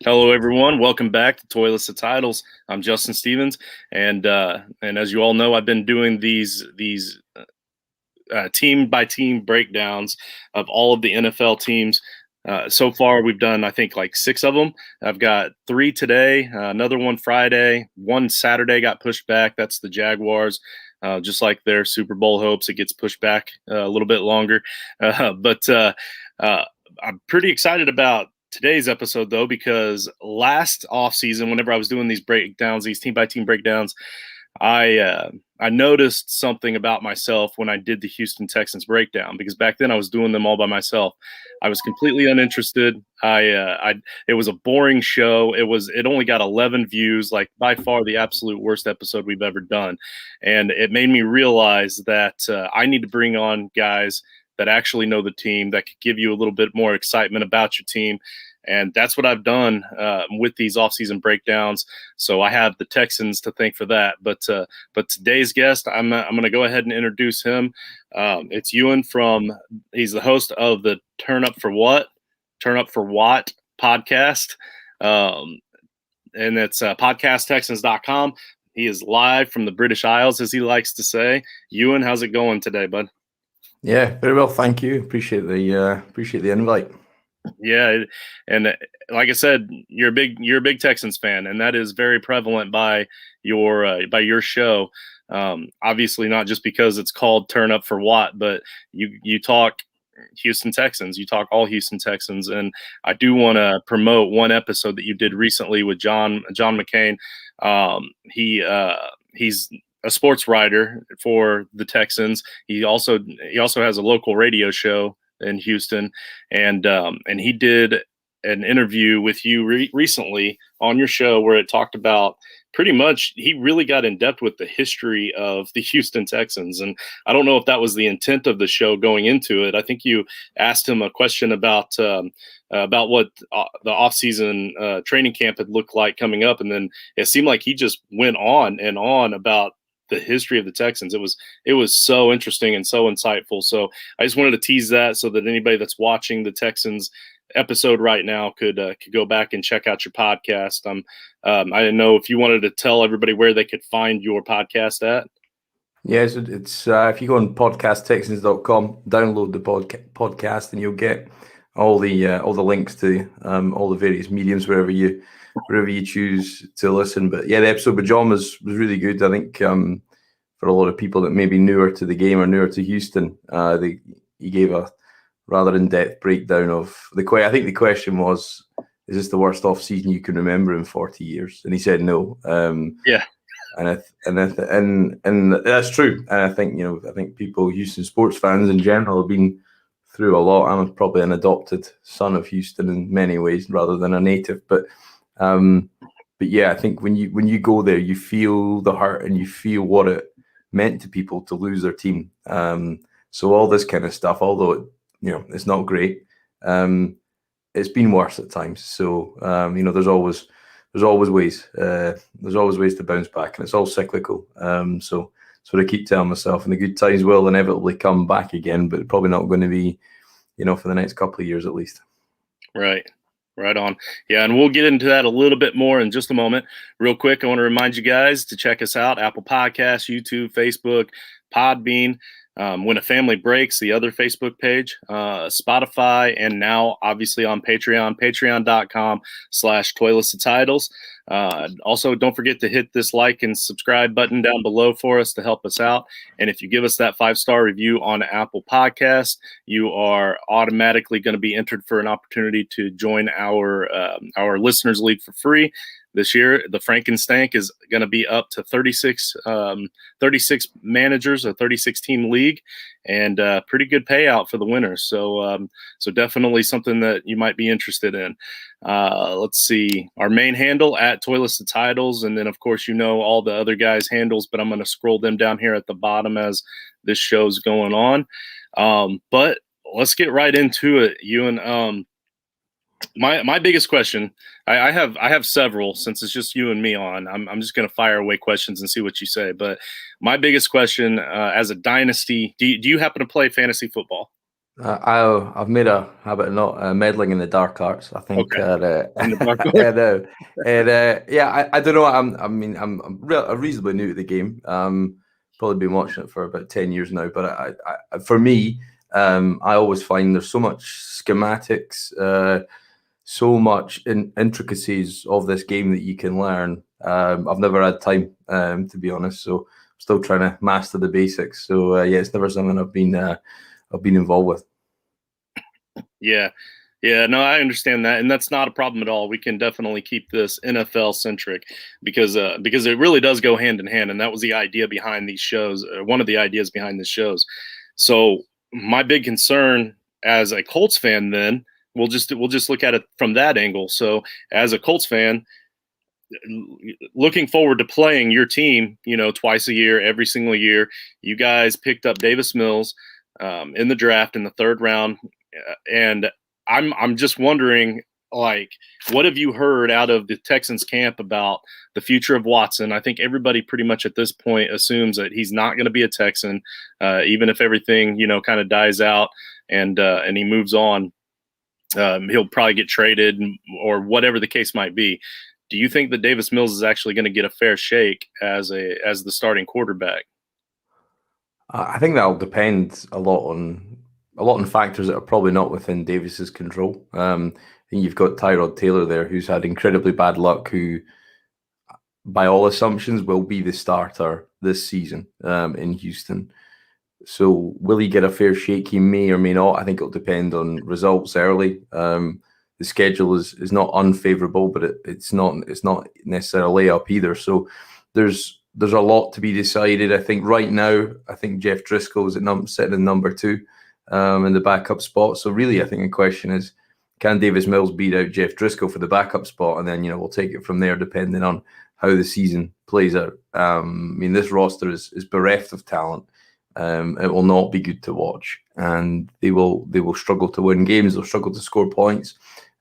Hello, everyone. Welcome back to Toilets to Titles. I'm Justin Stevens, and as you all know, I've been doing these team by team breakdowns of all of the NFL teams. So far, we've done I think like 6 of them. I've got 3 today, another one Friday, one Saturday got pushed back. That's the Jaguars. Just like their Super Bowl hopes, it gets pushed back a little bit longer. But I'm pretty excited about today's episode, though, because last offseason, whenever I was doing these breakdowns, these team-by-team breakdowns, I noticed something about myself when I did the Houston Texans breakdown, because back then I was doing them all by myself. I was completely uninterested. It was a boring show. It only got 11 views, like by far the absolute worst episode we've ever done. And it made me realize that I need to bring on guys that actually know the team, that could give you a little bit more excitement about your team. And that's what I've done with these offseason breakdowns. So I have the Texans to thank for that. But today's guest, I'm going to go ahead and introduce him. It's Ewan he's the host of the Turn Up for What podcast. And it's podcasttexans.com. He is live from the British Isles, as he likes to say. Ewan, how's it going today, bud? Yeah, very well, thank you. Appreciate the invite. Yeah, and like I said, you're a big Texans fan, and that is very prevalent by your show. Obviously, not just because it's called Turn Up for Watt, but you talk Houston Texans, you talk all Houston Texans, and I do want to promote one episode that you did recently with John McCain. He's a sports writer for the Texans. He also has a local radio show in Houston, and he did an interview with you recently on your show where it talked about pretty much, he really got in depth with the history of the Houston Texans. And I don't know if that was the intent of the show going into it. I think you asked him a question about what the offseason training camp had looked like coming up, and then it seemed like he just went on and on about the history of the Texans. It was so interesting and so insightful. So I just wanted to tease that so that anybody that's watching the Texans episode right now could go back and check out your podcast. I didn't know if you wanted to tell everybody where they could find your podcast at. Yes, it's if you go on podcasttexans.com, download the podcast, and you'll get all the links to all the various mediums wherever you choose to listen. But yeah, the episode with John was really good. I think for a lot of people that may be newer to the game or newer to Houston, he gave a rather in-depth breakdown of I think the question was, is this the worst off-season you can remember in 40 years? And he said no. Yeah. And that's true. And I think people, Houston sports fans in general, have been through a lot. I'm probably an adopted son of Houston in many ways rather than a native. But yeah, I think when you go there, you feel the hurt and you feel what it meant to people to lose their team. So all this kind of stuff, although it's not great, it's been worse at times. So there's always ways. There's always ways to bounce back, and it's all cyclical. So I keep telling myself, and the good times will inevitably come back again, but probably not going to be, for the next couple of years at least. Right on. Yeah, and we'll get into that a little bit more in just a moment. Real quick, I want to remind you guys to check us out: Apple Podcasts, YouTube, Facebook, Podbean. When a Family Breaks, the other Facebook page, Spotify, and now obviously on Patreon, patreon.com/toilets-to-titles. Also, don't forget to hit this like and subscribe button down below for us to help us out. And if you give us that 5-star review on Apple Podcast, you are automatically going to be entered for an opportunity to join our Listeners League for free. This year, the Frankenstank is going to be up to 36 managers, a 36-team league, and pretty good payout for the winners. So definitely something that you might be interested in. Let's see. Our main handle at Toilets to Titles, and then, of course, all the other guys' handles, but I'm going to scroll them down here at the bottom as this show's going on. But let's get right into it, Ewan. My biggest question, I have several, since it's just you and me on. I'm just going to fire away questions and see what you say. But my biggest question, as a dynasty, do you happen to play fantasy football? I've made a habit of not meddling in the dark arts. I think, Okay, in the dark art. yeah, I don't know. I'm reasonably new to the game. Probably been watching it for about 10 years now. But for me, I always find there's so much schematics, so much intricacies of this game that you can learn. I've never had time, to be honest. So I'm still trying to master the basics. So yeah, it's never something I've been involved with. Yeah. Yeah, no, I understand that, and that's not a problem at all. We can definitely keep this NFL centric because it really does go hand in hand, and that was the idea behind these shows. One of the ideas behind these shows. So my big concern as a Colts fan, then we'll just look at it from that angle. So as a Colts fan, looking forward to playing your team, twice a year, every single year. You guys picked up Davis Mills in the draft in the third round, and I'm just wondering, like, what have you heard out of the Texans camp about the future of Watson? I think everybody pretty much at this point assumes that he's not going to be a Texan, even if everything kind of dies out and he moves on. He'll probably get traded or whatever the case might be. Do you think that Davis Mills is actually going to get a fair shake as the starting quarterback? I think that'll depend a lot on factors that are probably not within Davis's control. I think you've got Tyrod Taylor there, who's had incredibly bad luck, who, by all assumptions, will be the starter this season in Houston. So will he get a fair shake? He may or may not. I think it'll depend on results early. The schedule is not unfavorable, but it's not necessarily a layup either. So there's a lot to be decided. I think right now, I think Jeff Driscoll is sitting in number 2 in the backup spot. So really, I think the question is, can Davis Mills beat out Jeff Driscoll for the backup spot? And then, we'll take it from there, depending on how the season plays out. This roster is bereft of talent. It will not be good to watch, and they will struggle to win games. They'll struggle to score points,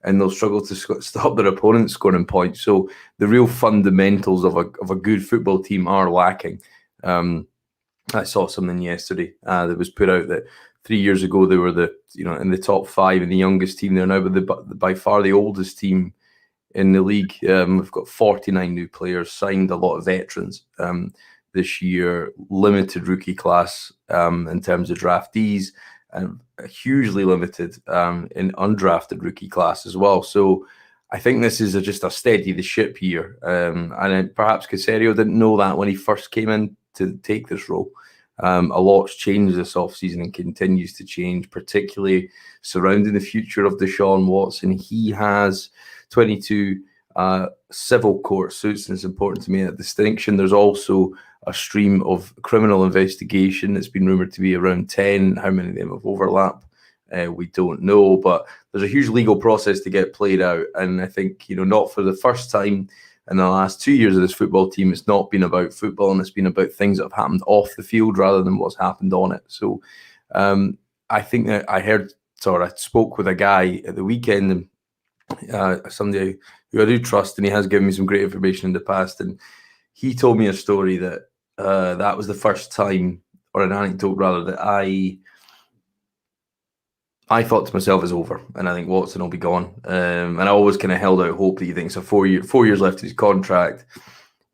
and they'll struggle to stop their opponents scoring points. So the real fundamentals of a good football team are lacking. I saw something yesterday that was put out that 3 years ago they were in the top 5 and the youngest team. They're now by far the oldest team in the league. We've got 49 new players signed, a lot of veterans this year, limited rookie class in terms of draftees, and hugely limited in undrafted rookie class as well. So I think this is just a steady the ship year. And perhaps Caserio didn't know that when he first came in to take this role. A lot's changed this offseason and continues to change, particularly surrounding the future of Deshaun Watson. He has 22 civil court suits, and it's important to make that distinction. There's also a stream of criminal investigation that's been rumored to be around 10. How many of them have overlap? We don't know, but there's a huge legal process to get played out. And I think, not for the first time in the last 2 years of this football team, it's not been about football, and it's been about things that have happened off the field rather than what's happened on it. So I think that I spoke with a guy at the weekend, somebody who I do trust, and he has given me some great information in the past. And he told me a story that that was the first time, or an anecdote rather, that I thought to myself, it's over, and I think Watson will be gone. And I always kind of held out hope that you think it's 4 years left of his contract.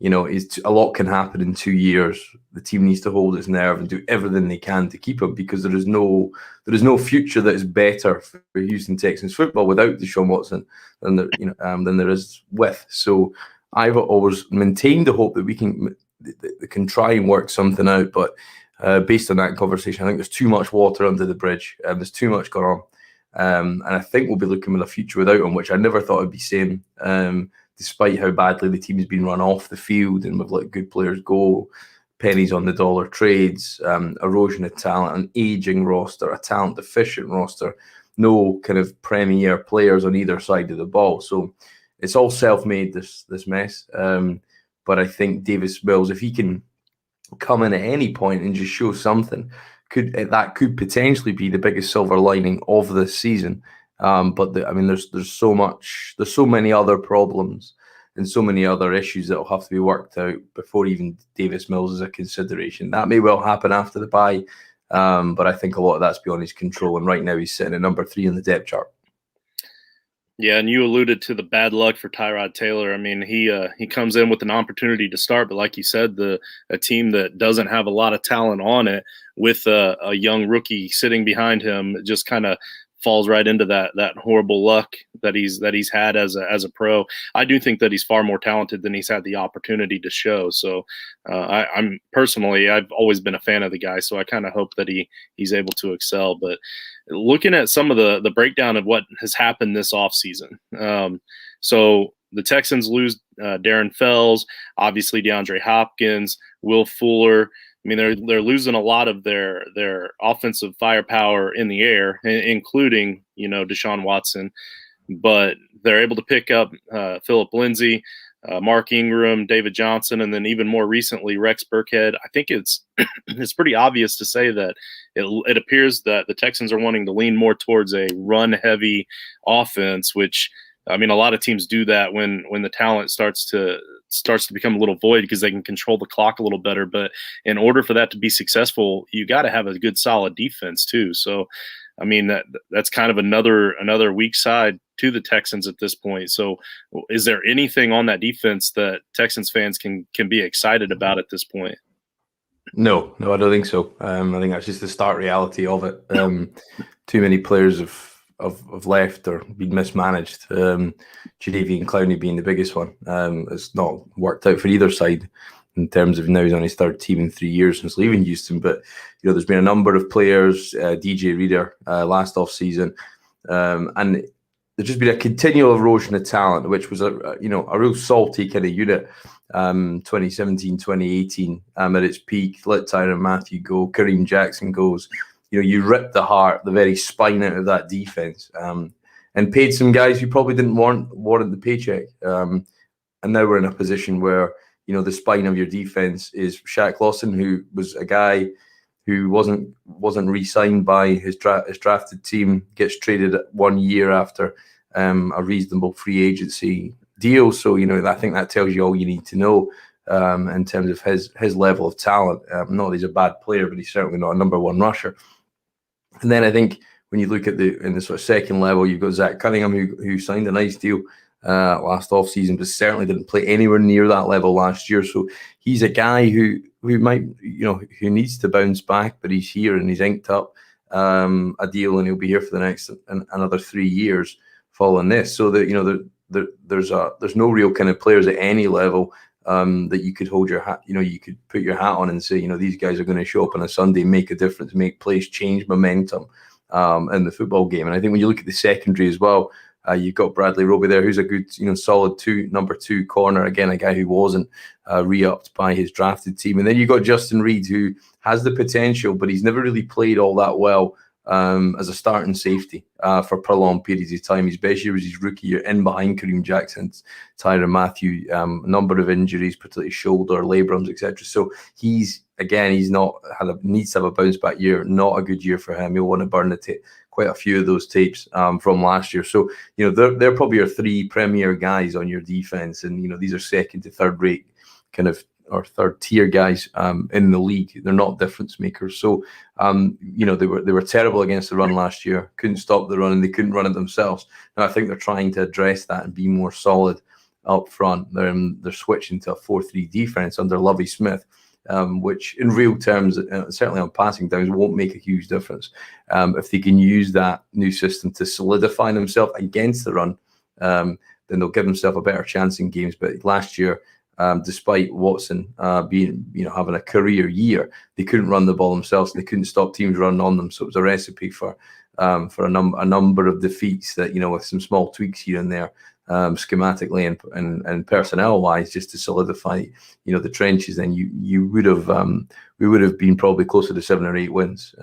A lot can happen in 2 years. The team needs to hold its nerve and do everything they can to keep him, because there is no future that is better for Houston Texans football without Deshaun Watson than there is with. So I've always maintained the hope that we can try and work something out, but based on that conversation, I think there's too much water under the bridge. There's too much going on, and I think we'll be looking at a future without him, which I never thought I'd be saying. Despite how badly the team's been run off the field and we've let good players go, pennies on the dollar trades, erosion of talent, an aging roster, a talent deficient roster, no kind of premier players on either side of the ball. So it's all self-made, this mess. But I think Davis Mills, if he can come in at any point and just show something, that could potentially be the biggest silver lining of this season. But there's so many other problems and so many other issues that will have to be worked out before even Davis Mills is a consideration. That may well happen after the bye. But I think a lot of that's beyond his control. And right now he's sitting at number 3 in the depth chart. Yeah, and you alluded to the bad luck for Tyrod Taylor. I mean, he comes in with an opportunity to start, but like you said, a team that doesn't have a lot of talent on it with a young rookie sitting behind him just kind of falls right into that horrible luck that he's had as a pro. I do think that he's far more talented than he's had the opportunity to show. So I'm personally, I've always been a fan of the guy, so I kind of hope that he's able to excel. But looking at some of the breakdown of what has happened this offseason. So the Texans lose Darren Fells, obviously DeAndre Hopkins, Will Fuller. I mean, they're losing a lot of their offensive firepower in the air, including, Deshaun Watson. But they're able to pick up Phillip Lindsay, Mark Ingram, David Johnson, and then even more recently, Rex Burkhead. I think it's pretty obvious to say that it appears that the Texans are wanting to lean more towards a run-heavy offense, which, I mean, a lot of teams do that when the talent starts to become a little void because they can control the clock a little better. But in order for that to be successful, you got to have a good, solid defense too. So, I mean, that's kind of another weak side to the Texans at this point. So is there anything on that defense that Texans fans can be excited about at this point? No, I don't think so. I think that's just the stark reality of it. Too many players have left or been mismanaged. Jadeveon Clowney being the biggest one. It's not worked out for either side in terms of now he's on his 3rd team in 3 years since leaving Houston. But there's been a number of players, DJ Reader last off season, and there's just been a continual erosion of talent, which was a real salty kind of unit. 2017, 2018 at its peak. Let Tyrann Mathieu go, Kareem Jackson goes. You ripped the very spine out of that defense, and paid some guys who probably didn't warrant the paycheck. And now we're in a position where the spine of your defense is Shaq Lawson, who was a guy who wasn't re-signed by his drafted team, gets traded 1 year after a reasonable free agency deal. So I think that tells you all you need to know in terms of his level of talent. Not that he's a bad player, but he's certainly not a number 1 rusher. And then I think when you look at in the sort of second level, you've got Zach Cunningham, who signed a nice deal last offseason, but certainly didn't play anywhere near that level last year. So he's a guy who might, who needs to bounce back, but he's here and he's inked up a deal, and he'll be here for the next another 3 years following this. So that there's no real kind of players at any level that you could hold your hat, you could put your hat on and say, these guys are going to show up on a Sunday, make a difference, make plays, change momentum in the football game. And I think when you look at the secondary as well, you've got Bradley Roby there, who's a good, solid number 2 corner. Again, a guy who wasn't re-upped by his drafted team. And then you've got Justin Reed, who has the potential, but he's never really played all that well as a starting safety for prolonged periods of time. His best year was his rookie year, in behind Kareem Jackson, Tyrann Mathieu, a number of injuries, particularly shoulder, labrums, etc. So needs to have a bounce back year. Not a good year for him. He'll want to burn quite a few of those tapes from last year. So they're probably your 3 premier guys on your defense, and these are second to third rate kind of, or 3rd tier guys in the league. They're not difference makers. So they were terrible against the run last year. Couldn't stop the run, and they couldn't run it themselves. Now I think they're trying to address that and be more solid up front. They're switching to a 4-3 defense under Lovie Smith, which in real terms, certainly on passing downs, won't make a huge difference. If they can use that new system to solidify themselves against the run, then they'll give themselves a better chance in games. But last year, despite Watson having a career year, they couldn't run the ball themselves. They couldn't stop teams running on them. So it was a recipe for a number of defeats that, with some small tweaks here and there, schematically and personnel wise, just to solidify, the trenches. Then we would have been probably closer to 7 or 8 wins.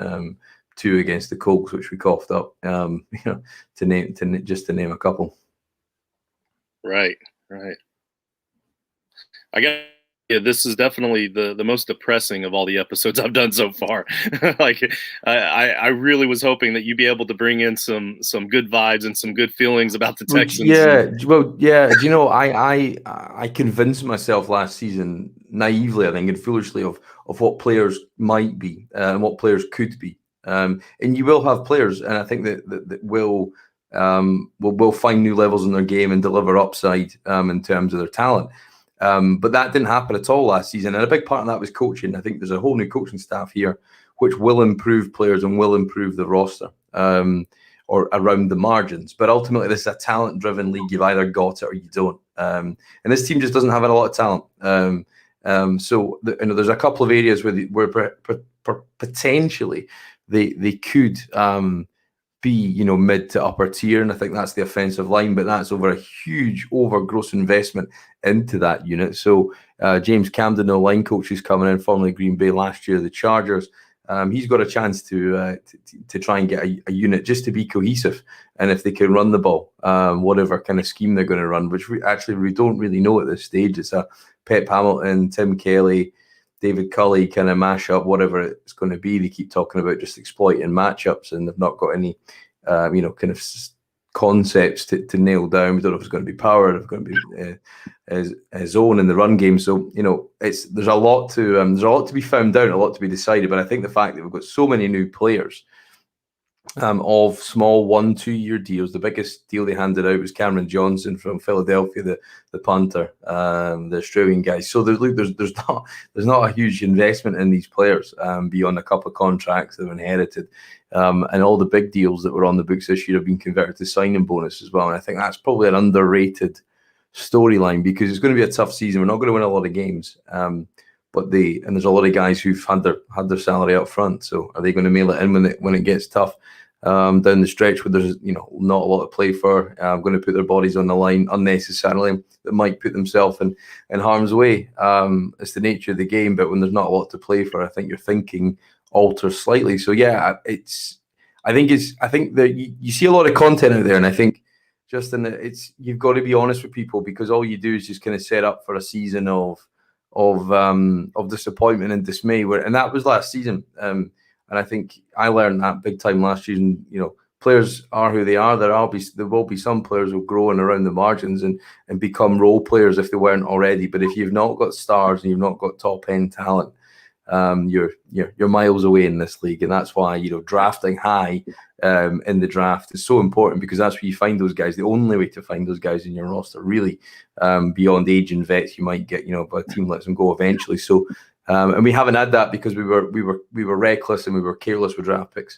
2 against the Colts, which we coughed up, to name a couple. Right. I guess Yeah, this is definitely the most depressing of all the episodes I've done so far. Like, I really was hoping that you'd be able to bring in some good vibes and some good feelings about the Well, Texans. And yeah, well, yeah. Do you know, I convinced myself last season naively, I think, and foolishly of what players might be and what players could be. And you will have players, and I think that will find new levels in their game and deliver upside in terms of their talent. But that didn't happen at all last season, and a big part of that was coaching. I think there's a whole new coaching staff here, which will improve players and will improve the roster. Or around the margins. But ultimately, this is a talent-driven league. You've either got it or you don't. And this team just doesn't have a lot of talent. So there's a couple of areas where potentially they could be mid to upper tier, and I think that's the offensive line. But that's over a huge, gross investment into that unit. So James Camden, the line coach, who's coming in, formerly Green Bay last year, the Chargers. He's got a chance to try and get a unit just to be cohesive, and if they can run the ball, whatever kind of scheme they're going to run, which we don't really know at this stage. It's a Pep Hamilton, Tim Kelly, David Culley kind of mashup, whatever it's going to be. They keep talking about just exploiting matchups, and they've not got any, kind of concepts to nail down. We don't know if it's going to be power, if it's going to be his own in the run game. So there's a lot to be found out, a lot to be decided. But I think the fact that we've got so many new players of small 1-2 year deals. The biggest deal they handed out was Cameron Johnson from Philadelphia, the punter, the Australian guy. So there's not a huge investment in these players beyond a couple of contracts that have inherited. And all the big deals that were on the books this year have been converted to signing bonus as well. And I think that's probably an underrated storyline, because it's going to be a tough season. We're not going to win a lot of games. But there's a lot of guys who've had their salary up front. So are they going to mail it in when it gets tough down the stretch, where there's not a lot to play for? Going to put their bodies on the line unnecessarily, that might put themselves in harm's way. It's the nature of the game. But when there's not a lot to play for, I think your thinking alters slightly. So yeah, I think that you see a lot of content out there, and I think you've got to be honest with people, because all you do is just kind of set up for a season of disappointment and dismay. And that was last season. And I think I learned that big time last season. Players are who they are. There will be some players who will grow in around the margins and become role players if they weren't already. But if you've not got stars and you've not got top end talent, you're miles away in this league. And that's why drafting high in the draft is so important, because that's where you find those guys. The only way to find those guys in your roster, really, beyond age and vets you might get, but a team lets them go eventually. So and we haven't had that because we were reckless and we were careless with draft picks.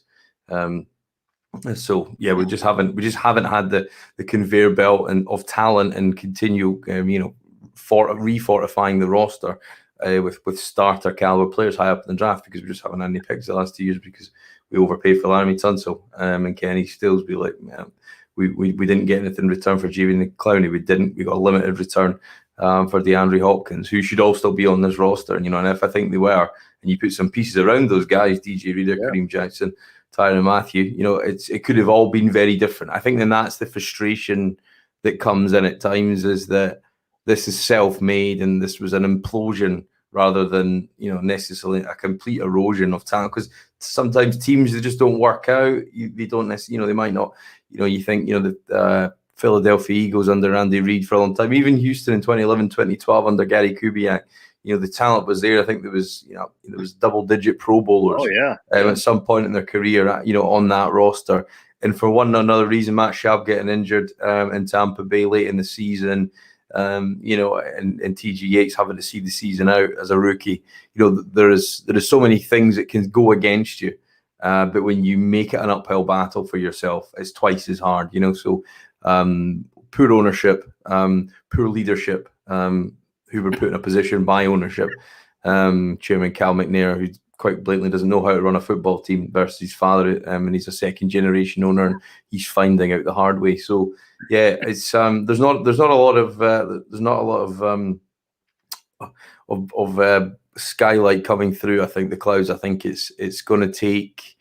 So yeah, we just haven't had the conveyor belt of talent and continue refortifying the roster with starter caliber players high up in the draft, because we just haven't had any picks the last 2 years, because we overpaid for Laramie Tunsil and Kenny Stills. Be like, man, we didn't get anything in return for Javian Clowney. We got a limited return for DeAndre Hopkins, who should all still be on this roster. And if I think they were, and you put some pieces around those guys, DJ Reader, Kareem Jackson, Tyrann Mathieu, it could have all been very different. I think then that's the frustration that comes in at times, is that this is self-made and this was an implosion rather than necessarily a complete erosion of talent. Because sometimes teams, they just don't work out. They don't necessarily, they might not. You think the Philadelphia Eagles under Andy Reid for a long time, even Houston in 2011, 2012 under Gary Kubiak. The talent was there. I think there was double-digit Pro Bowlers. Oh yeah. At some point in their career, on that roster. And for one or another reason, Matt Schaub getting injured in Tampa Bay late in the season, and TG Yates having to see the season out as a rookie. There is so many things that can go against you, but when you make it an uphill battle for yourself, it's twice as hard. So poor ownership, poor leadership, who were put in a position by ownership. Chairman Cal McNair, who quite blatantly doesn't know how to run a football team, versus his father, and he's a second generation owner, and he's finding out the hard way. So yeah, it's there's not a lot of skylight coming through. I think the clouds. I think it's going to take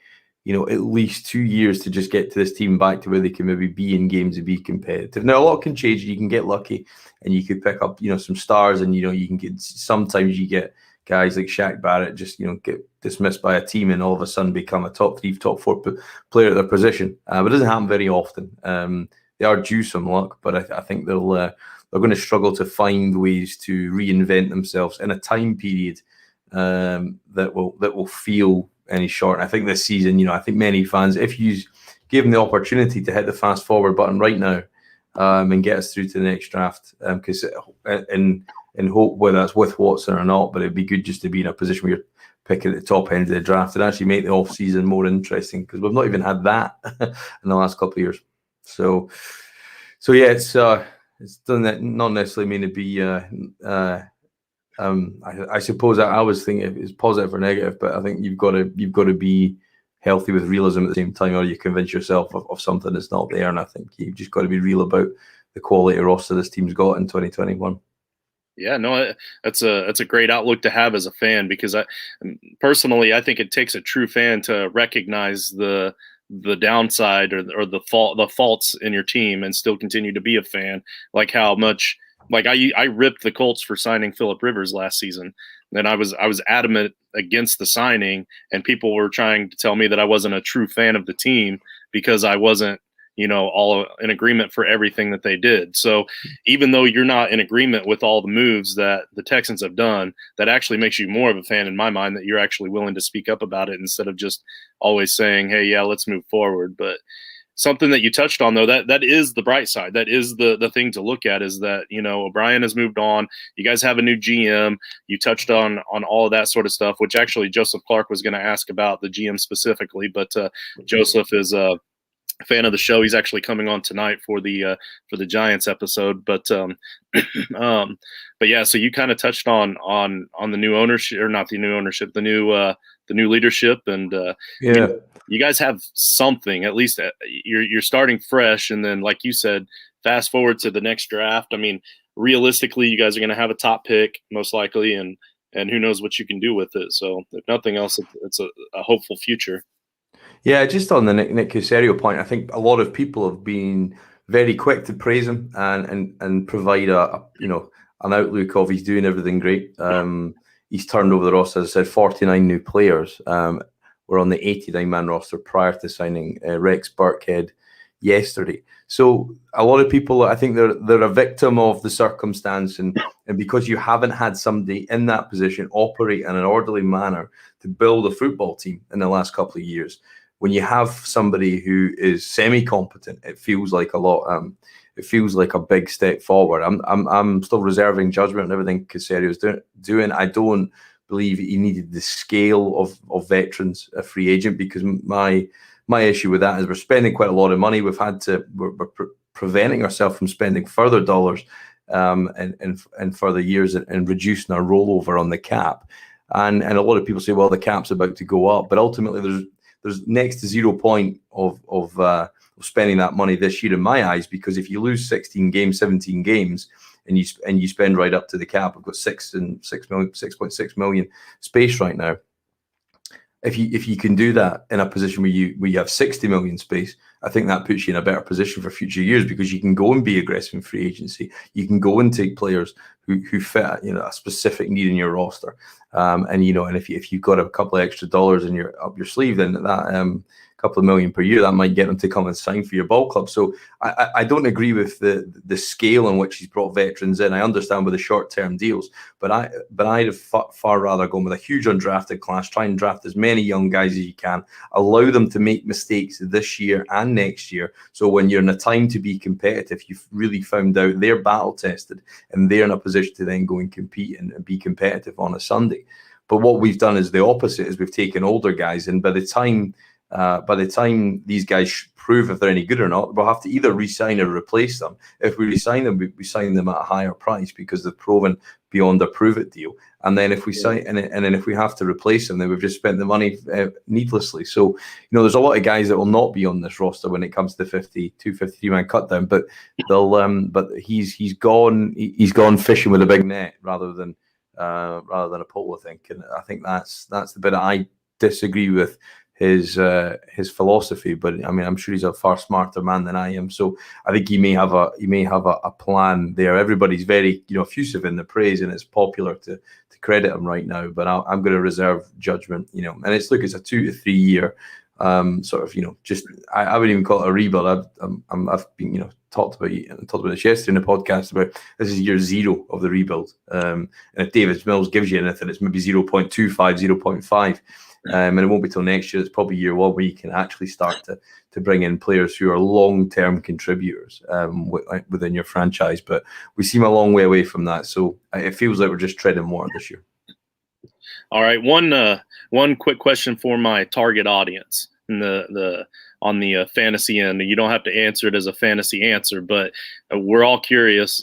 at least 2 years to just get to this team back to where they can maybe be in games and be competitive. Now, a lot can change. You can get lucky and you could pick up, some stars, and, you can get, sometimes you get guys like Shaq Barrett just, get dismissed by a team and all of a sudden become a top 3, top 4 player at their position. But it doesn't happen very often. They are due some luck, but I think they're going to struggle to find ways to reinvent themselves in a time period that will feel any short. And I think this season, I think many fans, if you give them the opportunity to hit the fast forward button right now and get us through to the next draft, because in hope, whether that's with Watson or not, but it'd be good just to be in a position where you're picking at the top end of the draft and actually make the off season more interesting, because we've not even had that in the last couple of years. So yeah, it's not necessarily mean to be. I suppose I was thinking it's positive or negative, but I think you've got to be healthy with realism at the same time, or you convince yourself of something that's not there. And I think you've just got to be real about the quality of roster this team's got in 2021. Yeah, no, that's a great outlook to have as a fan, because personally, I think it takes a true fan to recognize the downside or the faults in your team and still continue to be a fan. Like how much, like I ripped the Colts for signing Phillip Rivers last season, and I was adamant against the signing, and people were trying to tell me that I wasn't a true fan of the team because I wasn't, all in agreement for everything that they did. So even though you're not in agreement with all the moves that the Texans have done, that actually makes you more of a fan in my mind, that you're actually willing to speak up about it instead of just always saying, hey, yeah, let's move forward. But something that you touched on, though, that is the bright side. That is the thing to look at, is that, O'Brien has moved on. You guys have a new GM. You touched on all of that sort of stuff, which actually Joseph Clark was going to ask about the GM specifically. But Joseph is fan of the show. He's actually coming on tonight for the Giants episode. But but yeah, so you kind of touched on the new ownership, or not the new ownership, the new leadership, and yeah, you guys have something. At least you're starting fresh, and then, like you said, fast forward to the next draft. I mean, realistically, you guys are going to have a top pick most likely, and who knows what you can do with it. So if nothing else, it's a hopeful future. Yeah, just on the Nick Caserio point, I think a lot of people have been very quick to praise him and provide an outlook of he's doing everything great. He's turned over the roster, as I said, 49 new players. We're on the 89-man roster prior to signing Rex Burkhead yesterday. So a lot of people, I think they're a victim of the circumstance, and because you haven't had somebody in that position operate in an orderly manner to build a football team in the last couple of years. When you have somebody who is semi-competent, it feels like a lot. It feels like a big step forward. I'm still reserving judgment on everything Caserio's doing. I don't believe he needed the scale of veterans, a free agent, because my issue with that is we're spending quite a lot of money. We're preventing ourselves from spending further dollars and further years and reducing our rollover on the cap. And a lot of people say, well, the cap's about to go up, but ultimately there's next to 0 point of spending that money this year in my eyes, because if you lose 16 games, 17 games, and you spend right up to the cap, we've got 6.6 million space right now. If you can do that in a position where you have 60 million space, I think that puts you in a better position for future years, because you can go and be aggressive in free agency. You can go and take players who fit a specific need in your roster. And if you've got a couple of extra dollars up your sleeve, then that couple of million per year, that might get them to come and sign for your ball club. So I don't agree with the scale in which he's brought veterans in. I understand with the short-term deals, but I'd have far rather gone with a huge undrafted class, try and draft as many young guys as you can, allow them to make mistakes this year and next year. So when you're in a time to be competitive, you've really found out they're battle tested and they're in a position to then go and compete and be competitive on a Sunday. But what we've done is the opposite, is we've taken older guys, and by the time these guys prove if they're any good or not, we'll have to either re-sign or replace them. If we re-sign them, we sign them at a higher price because they've proven beyond their prove-it deal. And then if we sign, and then if we have to replace them, then we've just spent the money needlessly. So there's a lot of guys that will not be on this roster when it comes to 53-man cut down. But but he's gone fishing with a big net rather than a pole, I think. And I think that's the bit I disagree with his philosophy. But I mean, I'm sure he's a far smarter man than I am. So I think he may have a plan there. Everybody's very effusive in the praise, and it's popular to credit him right now. But I'm going to reserve judgment. And it's a 2 to 3 year sort of just I wouldn't even call it a rebuild. I've been talked about this yesterday in the podcast about this is year 0 of the rebuild. And if David Mills gives you anything, it's maybe 0.25, 0.5. And it won't be till next year. It's probably year 1 where you can actually start to bring in players who are long-term contributors within your franchise. But we seem a long way away from that. So it feels like we're just treading water this year. All right. One quick question for my target audience on the fantasy end. You don't have to answer it as a fantasy answer, but we're all curious,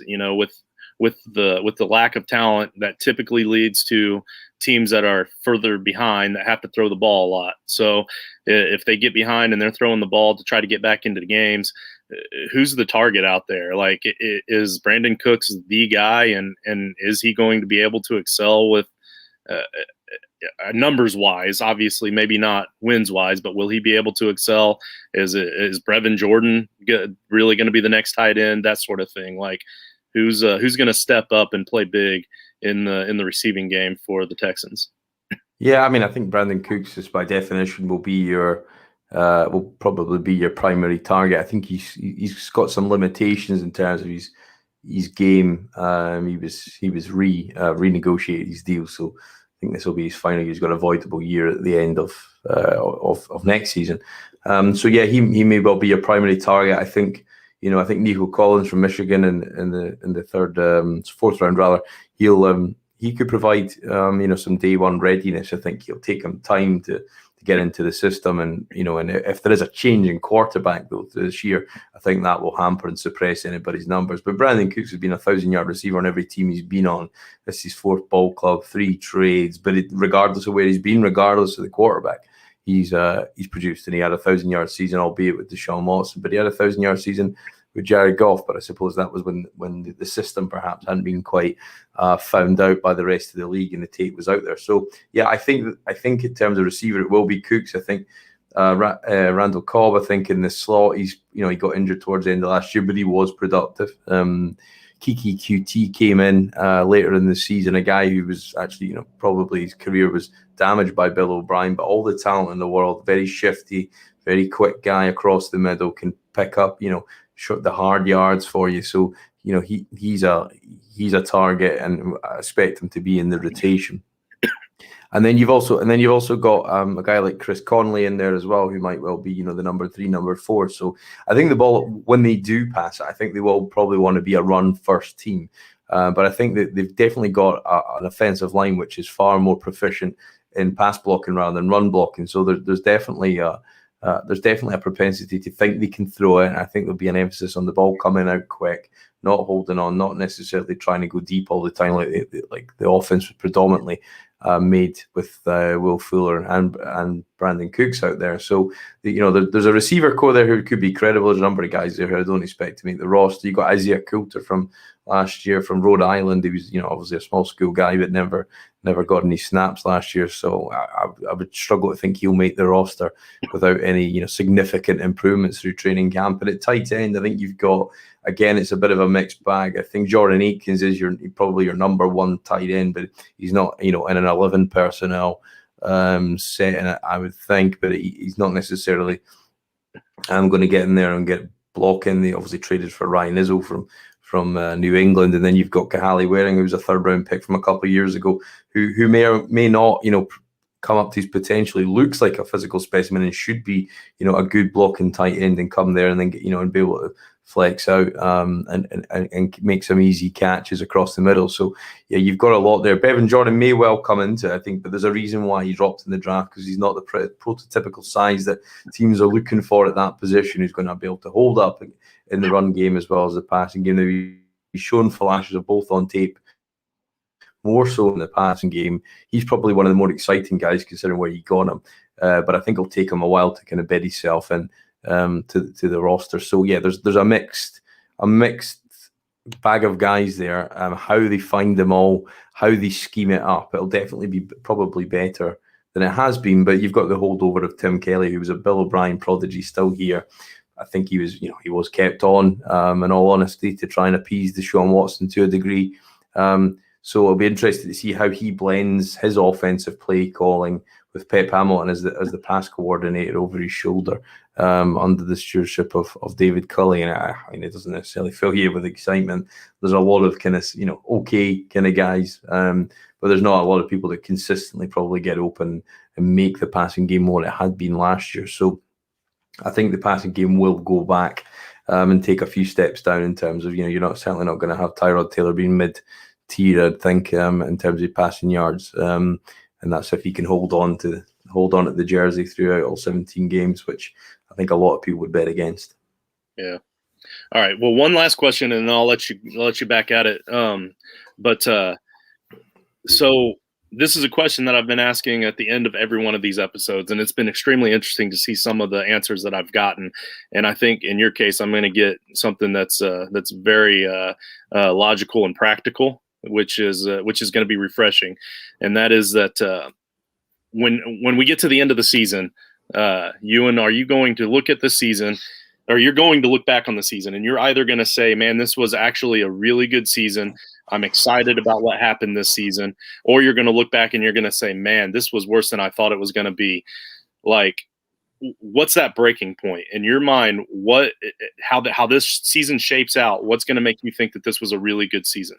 with the lack of talent that typically leads to teams that are further behind that have to throw the ball a lot. So if they get behind and they're throwing the ball to try to get back into the games, who's the target out there? Like, is Brandon Cooks the guy, and is he going to be able to excel with numbers wise? Obviously, maybe not wins wise, but will he be able to excel? Is Brevin Jordan really going to be the next tight end? That sort of thing. Like, who's going to step up and play big in the receiving game for the Texans? Yeah, I mean, I think Brandon Cooks is by definition will probably be your primary target. I think he's got some limitations in terms of his game. He was renegotiated his deal, so I think this will be his final year. He's got an avoidable year at the end of next season. So yeah, he may well be your primary target. I think Nico Collins from Michigan in the fourth round rather, he could provide some day one readiness. I think he'll take him time to get into the system, and if there is a change in quarterback though this year, I think that will hamper and suppress anybody's numbers. But Brandon Cooks has been a 1,000-yard receiver on every team he's been on. This is his 4th ball club, 3 trades, but regardless of where he's been, regardless of the quarterback, he's produced, and he had a 1,000-yard season, albeit with Deshaun Watson, but he had a 1,000-yard season with Jared Goff. But I suppose that was when the system perhaps hadn't been quite found out by the rest of the league and the tape was out there. So yeah, I think in terms of receiver, it will be Cooks. I think Randall Cobb, I think in the slot, he got injured towards the end of last year, but he was productive. Kiki QT came in later in the season, a guy who was actually, probably his career was damaged by Bill O'Brien, but all the talent in the world, very shifty, very quick guy across the middle, can pick up, the hard yards for you. So, he's a target, and I expect him to be in the rotation. And then you've also got a guy like Chris Conley in there as well, who might well be, the number 3, number 4. So I think the ball, when they do pass it, I think they will probably want to be a run first team. But I think that they've definitely got an offensive line which is far more proficient in pass blocking rather than run blocking. So there's definitely a propensity to think they can throw it. And I think there'll be an emphasis on the ball coming out quick, not holding on, not necessarily trying to go deep all the time like the offense was predominantly made with Will Fuller and Brandon Cooks out there. So there's a receiver core there who could be credible. There's a number of guys there who I don't expect to make the roster. You got Isaiah Coulter from last year from Rhode Island. He was obviously a small school guy, but never got any snaps last year. So I would struggle to think he'll make the roster without any significant improvements through training camp. And at tight end, I think you've got, again, it's a bit of a mixed bag. I think Jordan Aikens is probably your number 1 tight end, but he's not in an 11 personnel setting, I would think. But he's not necessarily going to get in there and get blocking. They obviously traded for Ryan Izzo from New England, and then you've got Kahali Waring, who was a 3rd round pick from a couple of years ago, who may or may not come up to his potentially looks like a physical specimen and should be a good blocking tight end, and come there and then get and be able to flex out and make some easy catches across the middle. So yeah, you've got a lot there. Brevin Jordan may well come into it, I think, but there's a reason why he dropped in the draft, because he's not the prototypical size that teams are looking for at that position, who's going to be able to hold up in the run game as well as the passing game. Now, he's shown flashes of both on tape, more so in the passing game. He's probably one of the more exciting guys considering where you got him, but I think it'll take him a while to kind of bed himself in to the roster. So yeah, there's a mixed bag of guys there. How they find them all, how they scheme it up, it'll definitely be probably better than it has been. But you've got the holdover of Tim Kelly, who was a Bill O'Brien prodigy, still here. I think he was kept on, in all honesty, to try and appease Deshaun Watson to a degree. So I'll be interested to see how he blends his offensive play calling with Pep Hamilton as the pass coordinator over his shoulder, under the stewardship of David Culley. And I mean, it doesn't necessarily fill you with excitement. There's a lot of kind of, okay kind of guys, but there's not a lot of people that consistently probably get open and make the passing game what it had been last year. So I think the passing game will go back and take a few steps down in terms of, you're certainly not going to have Tyrod Taylor being mid-tier, I'd think, in terms of passing yards. And that's if he can hold on to the jersey throughout all 17 games, which I think a lot of people would bet against. Yeah. All right. Well, one last question, and then I'll let you back at it. So this is a question that I've been asking at the end of every one of these episodes, and it's been extremely interesting to see some of the answers that I've gotten. And I think in your case, I'm going to get something that's very logical and practical, which is going to be refreshing. And that is that when we get to the end of the season, are you going to look at the season, or you're going to look back on the season, and you're either going to say, man, this was actually a really good season, I'm excited about what happened this season, or you're going to look back and you're going to say, man, this was worse than I thought it was going to be. Like, what's that breaking point in your mind? How this season shapes out? What's going to make you think that this was a really good season?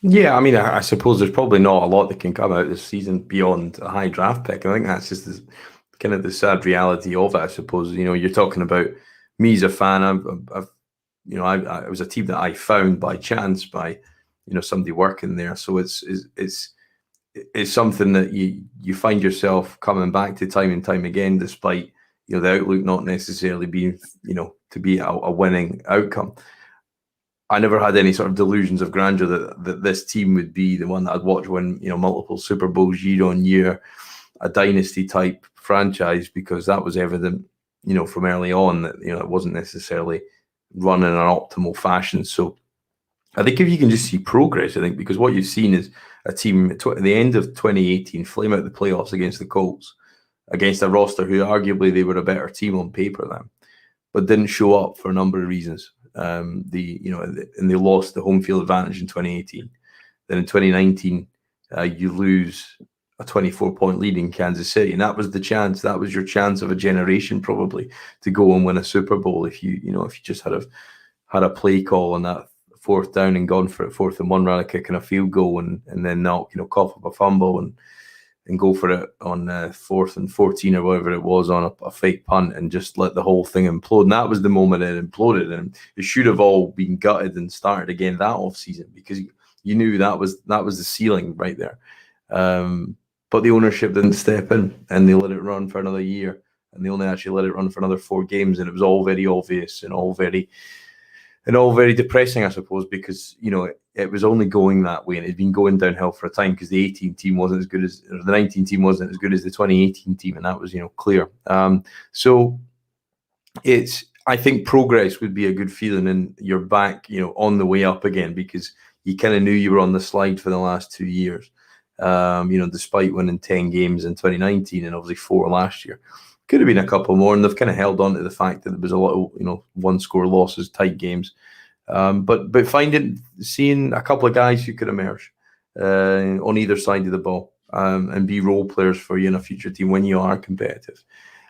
Yeah, I mean, I suppose there's probably not a lot that can come out this season beyond a high draft pick. I think that's just kind of the sad reality of it, I suppose. You're talking about me as a fan. It was a team that I found by chance by, somebody working there. So it's something that you find yourself coming back to time and time again, despite, the outlook not necessarily being, to be a winning outcome. I never had any sort of delusions of grandeur that this team would be the one that I'd watch win, multiple Super Bowls year on year, a dynasty type franchise, because that was evident, from early on that, it wasn't necessarily run in an optimal fashion. So I think if you can just see progress, because what you've seen is a team at the end of 2018 flame out the playoffs against the Colts, against a roster who arguably they were a better team on paper than, but didn't show up for a number of reasons. And they lost the home field advantage in 2018. Then in 2019, you lose a 24-point lead in Kansas City, and that was your chance of a generation probably to go and win a Super Bowl if you just had a play call on that fourth down and gone for it, 4th and 1, rather kicking a field goal and then not cough up a fumble and go for it on 4th and 14 or whatever it was on a fake punt and just let the whole thing implode. And that was the moment it imploded, and it should have all been gutted and started again that off season, because you knew that was the ceiling right there. But the ownership didn't step in, and they let it run for another year, and they only actually let it run for another 4 games, and it was all very obvious and all very depressing, I suppose, because it was only going that way, and it'd been going downhill for a time, because the 18 team wasn't as good as, or the 19 team wasn't as good as the 2018 team, and that was clear. So I think progress would be a good feeling, and you're back on the way up again, because you kind of knew you were on the slide for the last 2 years. Despite winning 10 games in 2019 and obviously 4 last year. Could have been a couple more, and they've kind of held on to the fact that there was a lot of, one-score losses, tight games. But seeing a couple of guys who could emerge on either side of the ball and be role players for you in a future team when you are competitive.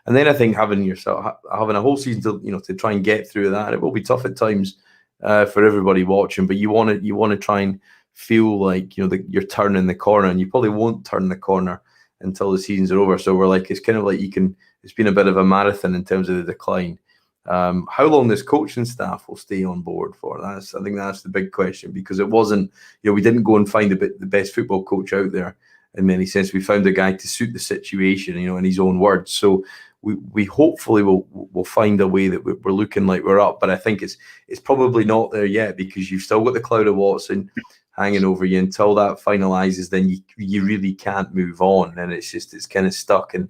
And then I think having a whole season to try and get through that, it will be tough at times for everybody watching, but you want to try and feel like you're turning the corner, and you probably won't turn the corner until the seasons are over. So it's kind of like it's been a bit of a marathon in terms of the decline. How long this coaching staff will stay on board for, I think that's the big question, because it wasn't, we didn't go and find the best football coach out there in many sense. We found a guy to suit the situation, in his own words. So we hopefully will find a way that we're looking like we're up, but I think it's probably not there yet, because you've still got the cloud of Watson hanging over you. Until that finalizes, then you really can't move on, and it's kind of stuck in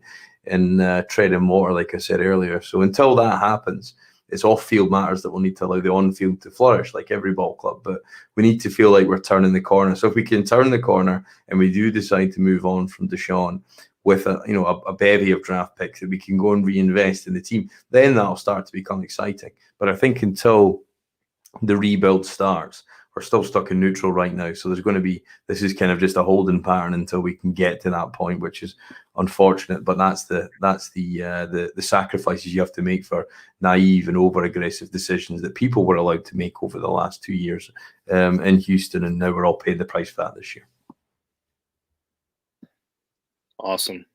treading water, like I said earlier. So until that happens, it's off-field matters that we'll need to allow the on-field to flourish, like every ball club. But we need to feel like we're turning the corner. So if we can turn the corner and we do decide to move on from Deshaun, with a bevy of draft picks that we can go and reinvest in the team, then that'll start to become exciting. But I think until the rebuild starts, we're still stuck in neutral right now. So this is kind of just a holding pattern until we can get to that point, which is unfortunate. But that's the sacrifices you have to make for naive and over aggressive decisions that people were allowed to make over the last 2 years in Houston, and now we're all paying the price for that this year. Awesome.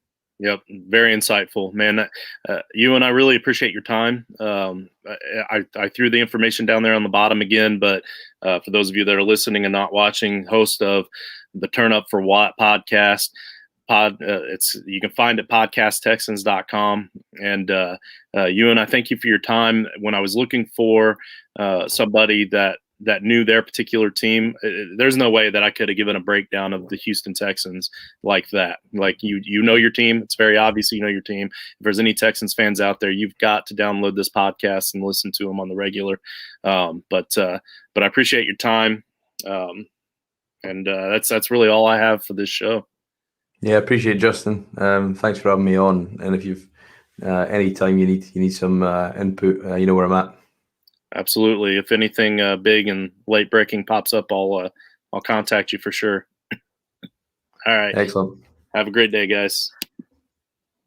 Yep. Very insightful, man. You and I really appreciate your time. I threw the information down there on the bottom again, but for those of you that are listening and not watching, host of the Turn Up for Watt podcast, you can find it at podcasttexans.com. And you and I thank you for your time. When I was looking for somebody that knew their particular team, there's no way that I could have given a breakdown of the Houston Texans like that. Like you know your team. It's very obvious you know your team. If there's any Texans fans out there, you've got to download this podcast and listen to them on the regular. But I appreciate your time. And that's really all I have for this show. Yeah, I appreciate it, Justin. Thanks for having me on. And if you've any time you need some input, you know where I'm at. Absolutely. If anything big and late breaking pops up, I'll contact you for sure. All right. Excellent. Have a great day, guys.